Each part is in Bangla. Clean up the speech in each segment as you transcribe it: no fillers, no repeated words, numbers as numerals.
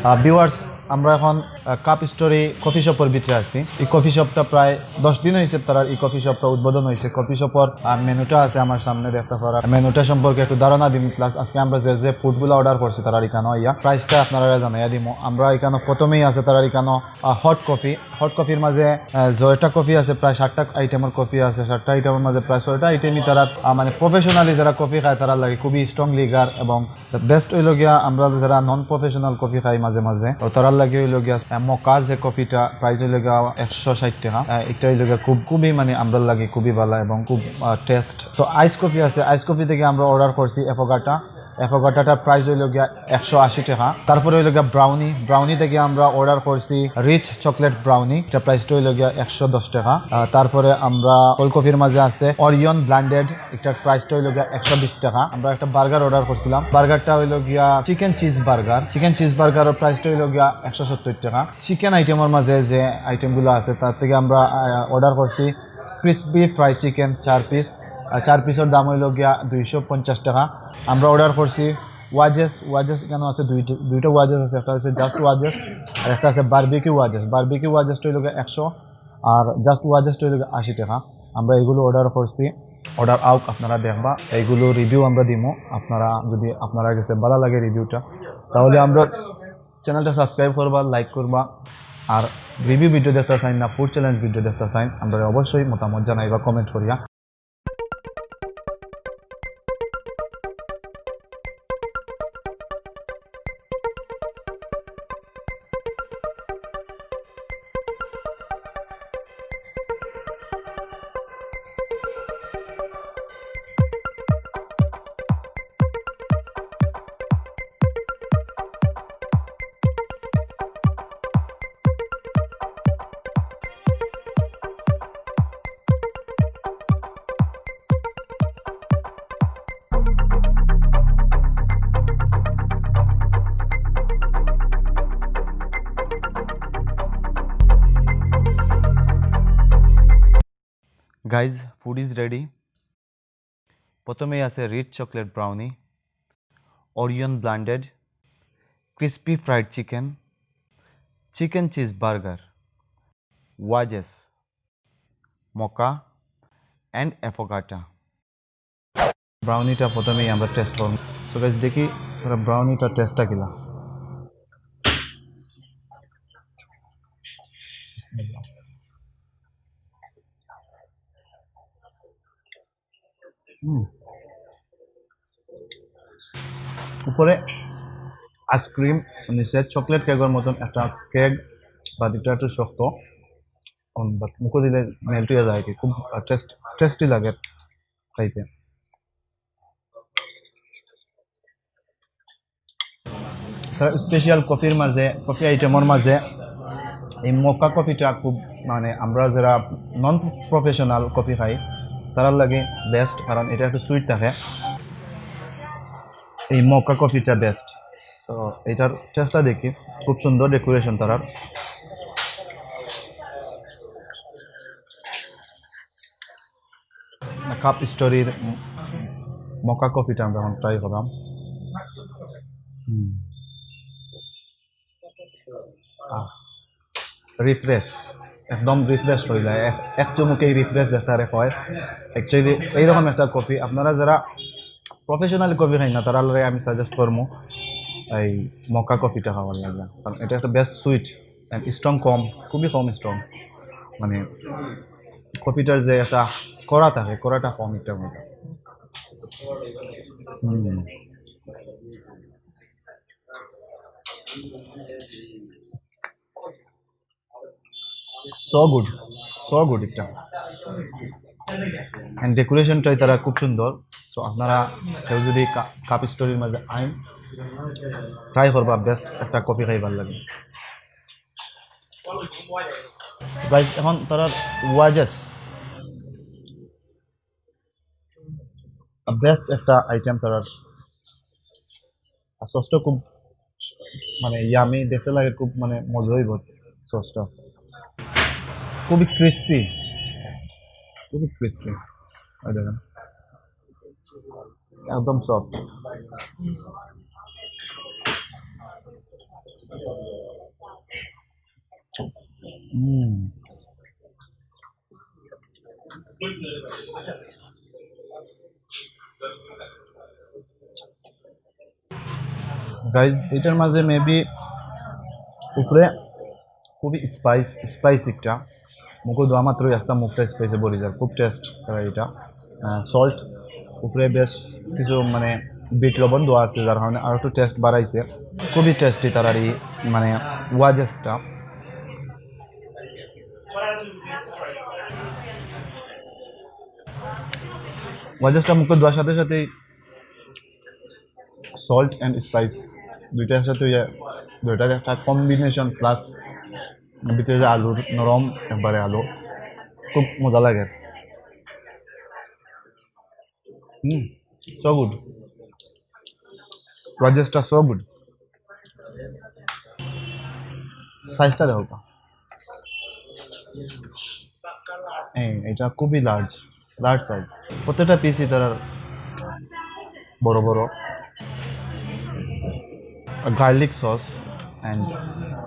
ভিউয়ার্স, আমরা এখন কাপ স্টোরি কফি শপের ভিতরে আছি। এই কফি শপটা প্রায় 10 দিন হয়েছে তারা এই কফি শপটা উদ্বোধন হয়েছে। কফি শপের মেনুটা আছে আমার সামনে দেখতে পারা। মেনুটা সম্পর্কে একটু ধারণা দিন, প্লাস আজকে আমরা যে ফুডগুলো অর্ডার করছি তারা এখানে ইয়া প্রাইসটা আপনারা জানাইয়া দিব। আমরা এখানে প্রথমেই আছে তারা এখানে হট কফির মাঝে জয়টা কফি আছে, প্রায় 60টা আইটেমের কফি আছে। 60টা আইটেমের মাঝে প্রায় 6টা আইটেমই তারা মানে প্রফেশনালি যারা কফি খায় তারা লাগে খুবই স্ট্রং লিগার, এবং বেস্ট হইল গিয়া আমরা যারা নন প্রফেশনাল কফি খাই মাঝে মাঝে তারা লাগে হইল গিয়া মকা যে কফিটা প্রাইস হইল গিয়া 160 টাকা। এটা হইল গিয়া খুবই মানে আমরা লাগে খুবই ভালো এবং খুব টেস্ট। সো আইস কফি আছে, আইস কফি থেকে আমরা অর্ডার করছি এফোগাটাটার প্রাইস হইল গিয়া 180 টাকা। তারপরে হইল গিয়া ব্রাউনি থেকে আমরা অর্ডার করছি রিচ চকলেট ব্রাউনি, এটা প্রাইসটা হইল গিয়া 110 টাকা। তারপরে আমরা কোল্ড কফির মাঝে আছে অরিয়ন ব্লেন্ডেড, এটার প্রাইসটা হইল গিয়া 120 টাকা। আমরা একটা বার্গার অর্ডার করছিলাম, বার্গারটা হইল গিয়া চিকেন চিজ বার্গারের প্রাইসটা হইল গিয়া 170 টাকা। চিকেন আইটেমের মাঝে যে আইটেমগুলো আছে তার থেকে আমরা অর্ডার করছি ক্রিসপি ফ্রাই চিকেন 4 পিসের দাম হইল গিয়া 250 টাকা। আমরা অর্ডার করছি ওয়াজেস এখানে আছে দুইটা ওয়াজেস আছে, একটা হচ্ছে জাস্ট ওয়াজেস আর একটা আছে বারবিকিউ ওয়াজেসটা হইল গিয়া 100 আর জাস্ট ওয়াজেসটা হইল গিয়া 80 টাকা। আমরা এগুলো অর্ডার করছি, অর্ডার আউট আপনারা দেখবা, এইগুলো রিভিউ আমরা দিব। আপনারা যদি আপনারা কাছে ভালো লাগে রিভিউটা তাহলে আমরা চ্যানেলটা সাবস্ক্রাইব করবা, লাইক করবা। আর রিভিউ ভিডিও দেখতে চাই না ফুড চ্যালেঞ্জ ভিডিও দেখতে চাই আমরা অবশ্যই মতামত জানাইবা কমেন্ট করিয়া। Guys, food is ready. প্রথমেই আছে rich chocolate brownie, Oreo blended, crispy fried chicken cheese burger, wedges, mocha and affogato. ব্রাউনিটা প্রথমেই আমরা টেস্ট করব। সো গাইজ দেখি ব্রাউনিটা টেস্টটা কিলা। উপরে আইসক্রিম, নিচে চকলেট কেকের মতন একটা কেক, বা এটা একটু শক্ত, বাট মুখে দিলে মেল্ট হয়ে যায়, কি খুব টেস্টি লাগে খাইতে। স্পেশাল কফি আইটেমের মাঝে এই মকা কফিটা খুব মানে আমরা যারা নন প্রফেশনাল কফি খাই তারা লাগে বেস্ট, কারণ এটা একটু সুইট থাকে। এই মকা কফিটা বেস্ট। তো এটার টেস্টটা দেখি, খুব সুন্দর ডেকোরেশন তারার। কাপ স্টোরির মকা কফিটা আমরা এখন ট্রাই করলাম। রিফ্রেশ, একদম রিফ্রেশ হয়ে যায়, এক চুমুকেই রিফ্রেশ দেখারে হয়। অ্যাকচুয়ালি এইরকম একটা কফি আপনারা যারা প্রফেশনালি কফি খাই না তারা আমি সাজেস্ট করবো এই মকা কফিটা খাওয়ার লাগে, কারণ এটা একটা বেস্ট সুইট অ্যান্ড স্ট্রং খুবই কম স্ট্রং, মানে কফিটার যে একটা কড়া থাকে কড়াটা কম একটা মতো। সো গুড এটা, অ্যান্ড ডেকোরেশনটাই তারা খুব সুন্দর। সো আপনারা কেউ যদি কাপ স্টোরির মাঝে আইন ট্রাই করবা, বেস্ট একটা কফি খাইবার লাগে। গাইজ এখন তারা ওয়াজেস বেস্ট একটা আইটেম, তারা সসটা খুব মানে ইয়ামি দেখতে লাগে, খুব মানে মজা হইব সসটা, খুবই ক্রিস্পি দেখেন একদম সফট। গাইজ এটার মাঝে মেবি উপরে খুবই স্পাইসিটা মুখে দেওয়া মাত্রই আসতাম মুখটা স্পাইসে ভরে যায় খুব টেস্ট এটা সল্ট উপরে বেশ কিছু মানে বিট লবণ দেওয়া আছে যার কারণে আরও একটু টেস্ট বাড়াইছে খুবই টেস্টি তার আর মানে ওয়াজেসটা ওয়াজেসটা মুখে দেওয়ার সাথে সাথেই সল্ট অ্যান্ড স্পাইস দুইটার সাথে দুইটার একটা কম্বিনেশন প্লাস ভিতরে যে আলুর নরম একবারে আলু খুব মজা লাগে সো গুড ওয়াজেসটা সো গুড সাইজটা দেখো এটা খুবই লার্জ সাইজ প্রত্যেকটা পিসই তার বড় বড় গার্লিক সস অ্যান্ড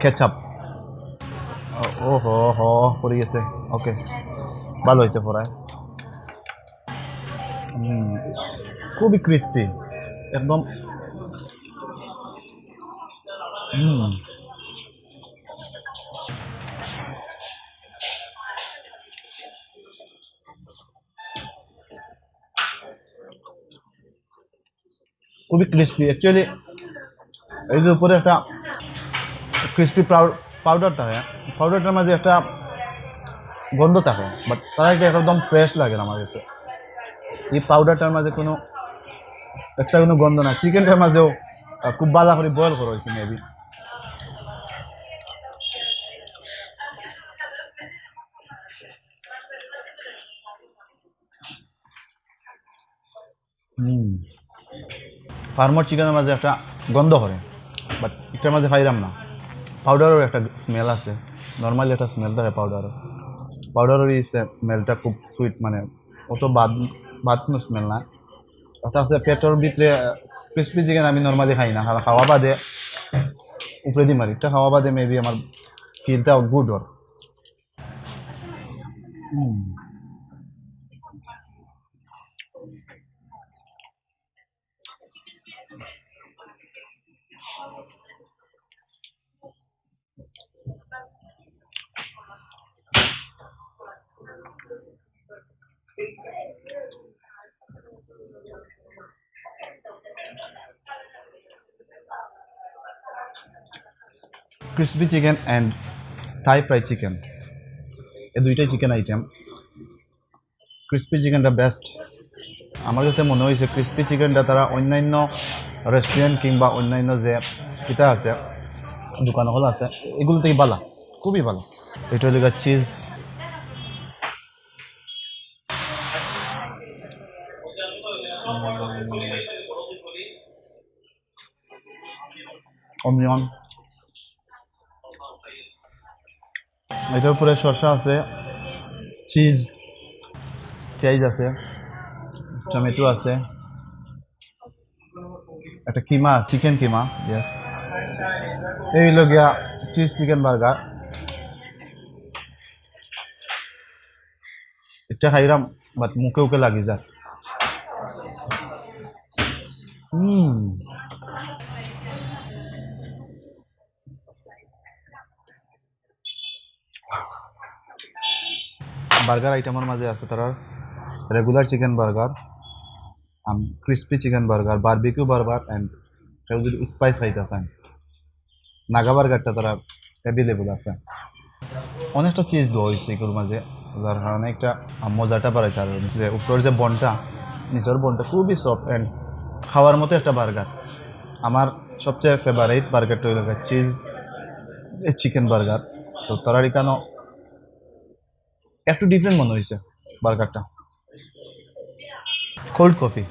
কেচাপ ও হো পড়ে গেছে ওকে ভালো হয়েছে পড়ায় খুবই ক্রিস্পি একদম খুবই ক্রিস্পি অ্যাকচুয়ালি এই যে উপরে একটা ক্রিস্পি পাউডার থাকে পাউডারটার মাঝে একটা গন্ধ থাকে বাট তারা একদম ফ্রেশ লাগে আমার কাছে এই পাউডারটার মাঝে কোনো এক্সট্রা কোনো গন্ধ না চিকেনটার মাঝেও খুব ভালো করে বয়েল করা হয়েছে মেবি ফার্মার চিকেনের মাঝে একটা গন্ধ করে বাট এটার মাঝে পাইলাম না পাউডারের একটা স্মেল আছে নর্মালি একটা স্মেল থাকে পাউডারের এই স্মেলটা খুব সুইট মানে অত বাদ কোনো স্মেল না ওটা আছে পেটের ভিতরে ক্রিস্পি চিকেন আমি নর্মালি খাই না খাওয়া বাদে উপরে দি মারি এটা খাওয়া বাদে মেবি আমার ফিলটা good or crispy chicken and Thai fry chicken এই দুইটাই চিকেন আইটেম ক্রিসপি চিকেনটা বেস্ট আমার কাছে মনে হয়েছে ক্রিসপি চিকেনটা তারা অন্যান্য রেস্টুরেন্ট কিংবা অন্যান্য যে এটা আছে দোকান হল আছে এগুলো থেকে ভালো খুবই ভালো এটা হলো চিজ অনিয়ন এটার উপরে শসা আছে চিজ পেঁয়াজ আছে টমেটো আছে একটা কিমা চিকেন কিমা ইয়েস এই হলো গিয়া চিজ চিকেন বার্গার এটা খাইরাম বাট মুখে লাগি যায় বার্গার আইটেমের মাঝে আছে তার regular chicken burger crispy chicken burger barbecue burger and কেউ যদি স্পাইস খাইতে চান নাগা বার্গারটা তারা অ্যাভেলেবল আছে অনেকটা চিজ দেওয়া হয়েছে এগুলোর মাঝে যার কারণে একটা মজাটা বাড়াইছে আর যে উপরের যে বনটা নিচের বনটা খুবই সফট অ্যান্ড খাওয়ার মতো একটা বার্গার আমার সবচেয়ে ফেভারিট বার্গারটা হইল চিজ চিকেন বার্গার তো তারা কেন একটু ডিফারেন্ট মনে হয়েছে বার্গারটা কোল্ড কফি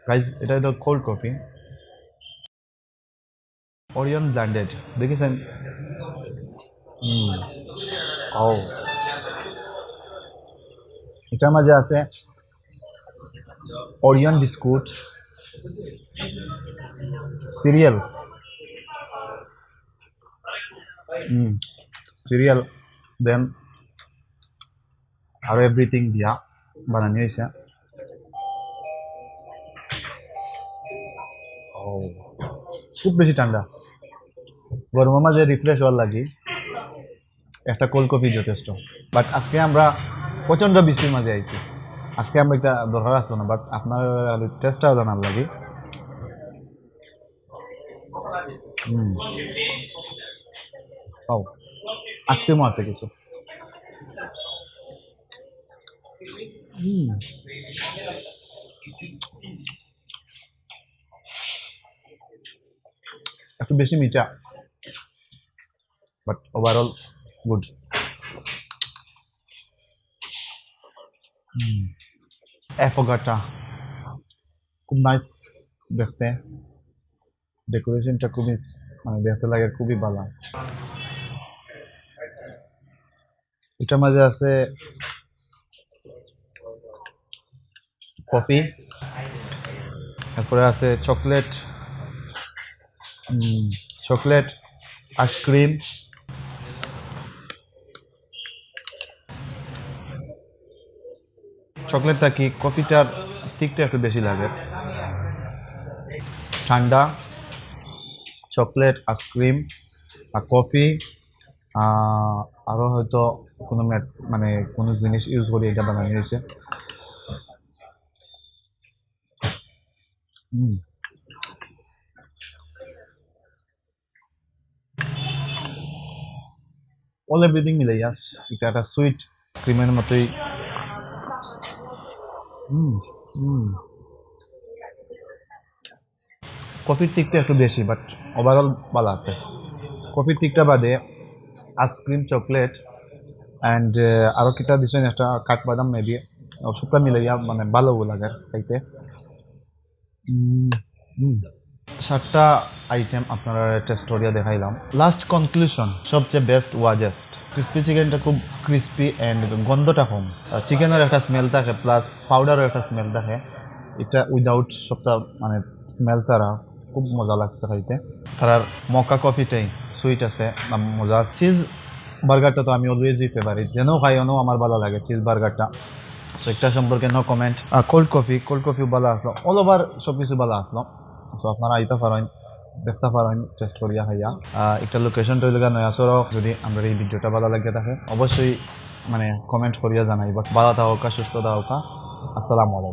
গাইজ এটা হলো কোল্ড কফি অরিয়ন ব্ল্যান্ডেড দেখেছেন ও এটার মাঝে আছে অরিয়ন বিস্কুট সিরিয়াল সিরিয়াল দেন আরো এভরিথিং দিয়া বানানো হয়েছে। ও খুব বেশি ঠান্ডা, গরমের মাঝে রিফ্রেশ হওয়ার লাগি একটা কোল্ড কফি যথেষ্ট। বাট আজকে আমরা প্রচণ্ড বৃষ্টির মাঝে আইছি, আজকে আমরা একটা দরকার আসলো না, বাট আপনার টেস্টটাও জানার লাগে। ও আইসক্রিমও আছে কিছু। একটু বেশি মিঠা, বাট ওভারঅল গুড। অ্যাফোগাটা খুব নাইস দেখতে, ডেকোরেশনটা খুবই মানে দেখতে লাগে খুবই ভালো। এটার মাঝে আছে কফি, তারপরে আছে চকলেট, চকলেট আইসক্রিম, চকলেটটা কি কফিটার ঠিকটা একটু বেশি লাগে। ঠান্ডা চকলেট আইসক্রিম আর কফি, আরও হয়তো কোনো মানে কোনো জিনিস ইউজ করে এটা বানানো হয়েছে। অল এভরিথিং মিলে ইয়াস, এটা একটা সুইট ক্রিমের মতোই। কফির টিকটা একটু বেশি, বাট ওভারঅল ভালো আছে। কফির টিকটা বাদে আইসক্রিম চকলেট অ্যান্ড আরও কিটা দিচ্ছেন একটা কাঠবাদাম মেবি, সবটা মিলাইয়া মানে ভালো লাগে খাইতে। 7টা আইটেম আপনারা টেস্ট করিয়া দেখাইলাম। লাস্ট কনক্লুশন, সবচেয়ে বেস্ট ওয়াজেস্ট। ক্রিস্পি চিকেনটা খুব ক্রিস্পি অ্যান্ড গন্ধটা কম, চিকেনের একটা স্মেল থাকে প্লাস পাউডারের একটা স্মেল থাকে, এটা উইদাউট সবটা মানে স্মেল ছাড়া খুব মজা লাগছে খাইতে। তার মকা কফিটাই সুইট আছে, মজা। চিজ বার্গারটা তো আমি অলওয়েজই ফেভারিট, যেনও খাই অনেও আমার ভালো লাগে চিজ বার্গারটা। সো একটা সম্পর্কে নো কমেন্ট। কোল্ড কফিও ভালো আসলো, অল ওভার সব কিছু ভালো আসলো। সো আপনারা আইতে পারেন, দেখতে পারেন, টেস্ট করিয়া খাইয়া। একটা লোকেশন তৈরি নয়া সড়ক। যদি আমরা এই ভিডিওটা ভালো লাগে থাকে অবশ্যই মানে কমেন্ট করিয়া জানাইবা। ভালো থাকা সুস্থ থাকা। আসসালামু আলাইকুম।